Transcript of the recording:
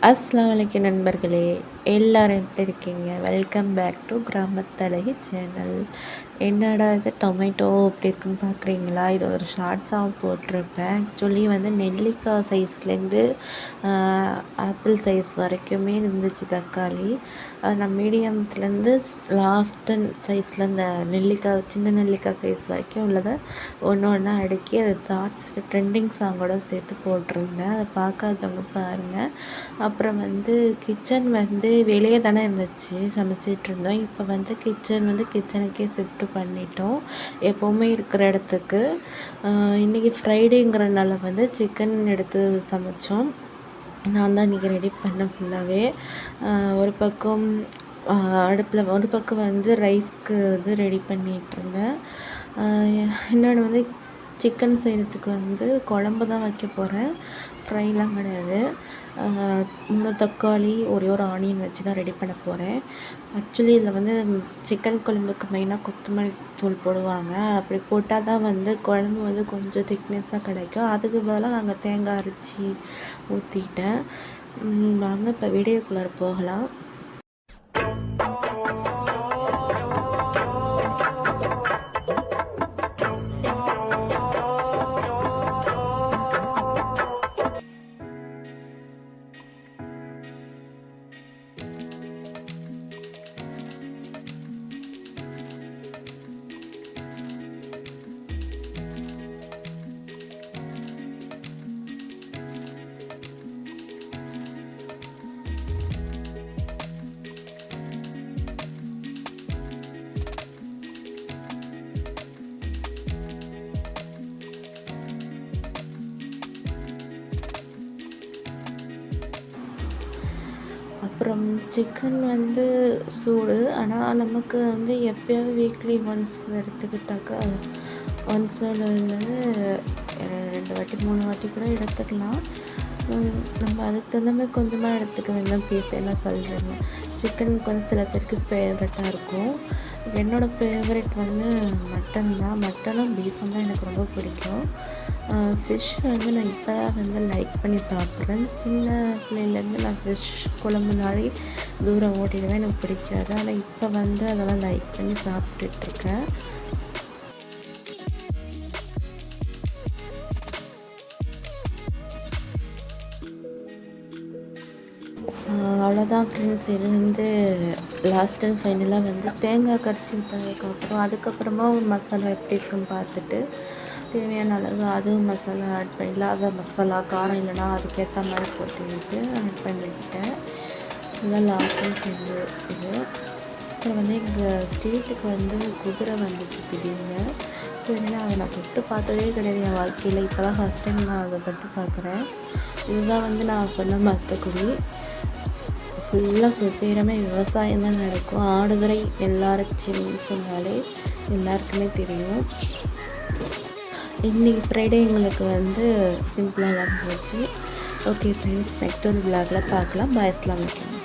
அஸ்ஸலாமு அலைக்கும் நண்பர்களே, எல்லாரும் எப்படி இருக்கீங்க? Welcome back to Gramathazhagi channel. என்னடா இது டொமேட்டோ எப்படி இருக்குன்னு பார்க்குறீங்களா? இது ஒரு ஷார்ட்ஸாக போட்டிருப்பேன். ஆக்சுவலி வந்து நெல்லிக்காய் சைஸ்லேருந்து ஆப்பிள் சைஸ் வரைக்குமே இருந்துச்சு தக்காளி. நான் மீடியம்ஸ்லேருந்து லாஸ்ட்டு சைஸில் இந்த நெல்லிக்காய் சின்ன நெல்லிக்காய் சைஸ் வரைக்கும் உள்ளதை ஒன்று ஒன்றா அடுக்கி அதை ஷார்ட்ஸ் ட்ரெண்டிங் சாங்கோட சேர்த்து போட்டிருந்தேன். அதை பார்க்காதவங்க பாருங்கள். அப்புறம் வந்து கிச்சன் வந்து வெளியே தானே இருந்துச்சு, சமைச்சிட்ருந்தோம். இப்போ வந்து கிச்சனுக்கே ஷிஃப்ட் பண்ணிட்டோம், எப்போவுமே இருக்கிற இடத்துக்கு. இன்றைக்கி ஃப்ரைடேங்கிறனால வந்து சிக்கன் எடுத்து சமைச்சோம். நான் தான் இன்றைக்கி ரெடி பண்ணேன் ஃபுல்லாகவே. ஒரு பக்கம் அடுப்பில் ஒரு பக்கம் வந்து ரைஸ்க்கு வந்து ரெடி பண்ணிகிட்ருந்தேன். இன்னொன்று வந்து சிக்கன் செய்கிறதுக்கு வந்து குழம்பு தான் வைக்க போகிறேன், ஃப்ரைலாம் கிடையாது. 3 தக்காளி ஒரே ஒரு ஆனியன் வச்சு தான் ரெடி பண்ண போகிறேன். ஆக்சுவலி இதில் வந்து சிக்கன் குழம்புக்கு மெயினாக கொத்தமல்லி தூள் போடுவாங்க. அப்படி போட்டால் தான் வந்து குழம்பு வந்து கொஞ்சம் திக்னஸாக கிடைக்கும். அதுக்கு பதிலாக நாங்கள் தேங்காய் அரைச்சி ஊற்றிட்டேன். வாங்க இப்போ வீடியோக்குள்ளார போகலாம். அப்புறம் சிக்கன் வந்து சூடு, ஆனால் நமக்கு வந்து எப்போயாவது வீக்லி ஒன்ஸ் எடுத்துக்கிட்டாக்கா ஒன்ஸ் இல்லைன்னு 2 வாட்டி 3 வாட்டி கூட எடுத்துக்கலாம். நம்ம அதுக்கு தகுந்த மாதிரி கொஞ்சமாக எடுத்துக்க வேண்டாம். பீஸ் என்ன சொல்கிறீங்க? சிக்கன் கொஞ்சம் சில பேருக்கு ஃபேவரட்டாக இருக்கும். என்னோடய ஃபேவரெட் வந்து மட்டன் தான். மட்டனும் பீஃபும் தான் எனக்கு ரொம்ப பிடிக்கும். ஃபிஷ் வந்து நான் இப்போ தான் வந்து லைக் பண்ணி சாப்பிட்றேன். சின்ன பிள்ளையிலேருந்து நான் ஃபிஷ் குழம்புனாலே தூரம் ஓட்டிடுவேன், எனக்கு பிடிக்காது. ஆனால் இப்போ வந்து அதெல்லாம் லைக் பண்ணி சாப்பிட்டுட்ருக்கேன். அவ்வளோதான் ஃப்ரெண்ட்ஸ். இது வந்து லாஸ்ட் அண்ட் ஃபைனலாக வந்து தேங்காய் கரைச்சி ஊற்றினதுக்கப்புறம் அதுக்கப்புறமா ஒரு மசாலா எப்படி இருக்குன்னு பார்த்துட்டு தேவையான அளவு அதுவும் மசாலா ஆட் பண்ணி, இல்லாத மசாலா காரம் இல்லைனா அதுக்கேற்ற மாதிரி போட்டுக்கிட்டு ஆட் பண்ணிக்கிட்டேன். இதெல்லாம் லாஸ்ட் அண்ட் ஃபைனல் இது. அப்புறம் வந்து எங்கள் ஸ்ட்ரீட்டுக்கு வந்து குதிரை வந்துச்சு திடீர்னு. சரிங்களா, அதை நான் தொட்டு பார்த்ததே கிடையாது என் வாழ்க்கையில். இப்போ தான் ஃபஸ்ட் டைம் நான் அதை தொட்டு பார்க்குறேன். இதுதான் வந்து நான் சொன்ன மத்தக்குடி. ஃபுல்லாக சுற்றிலுமே விவசாயம் தான் நடக்கும். ஆடுதுறை எல்லாருச்சுன்னு சொன்னாலே எல்லாருக்குமே தெரியும். இன்றைக்கி ஃப்ரைடே எங்களுக்கு வந்து சிம்பிளாக தான் போச்சு. ஓகே ஃப்ரெண்ட்ஸ், நெக்ஸ்ட் ஒரு விலாகில் பார்க்கலாம். பாய், அஸ்ஸலாமு அலைக்கும்.